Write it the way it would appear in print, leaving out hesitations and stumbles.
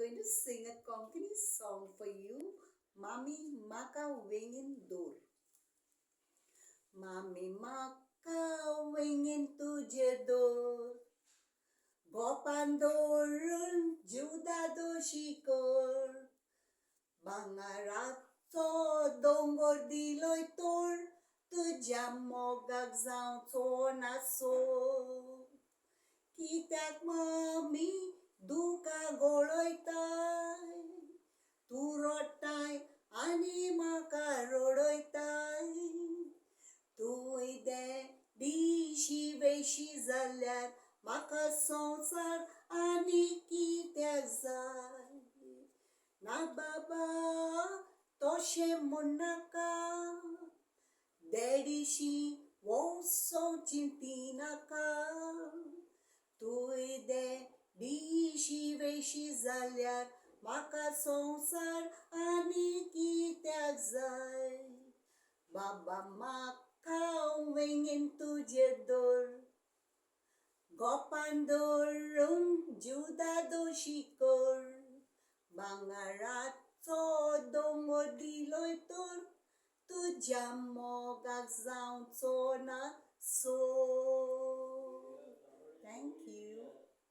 going to sing a Konkani song for you. Mhaka winging dhor. Mhaka winging tuje dhor. Gopandorun juda doshikor. Bangaratso dongor diloy tor. Tuja mogag zaun naso. Kitak mami duka goloytay. Turotay ani makarodoytay. Tuy de dishi veshi zalyar maka संसार ani kitak zay. Na baba toshe monaka. Dedishi wonso chintinaka. Tuy de dishi veshi zalyar maka संसार ani kitak zay. Baba maka wingin tuje dhor. Gopandorun juda doshikor. Bangaratso dongo diloy tor. Tuja mogag zaun na so.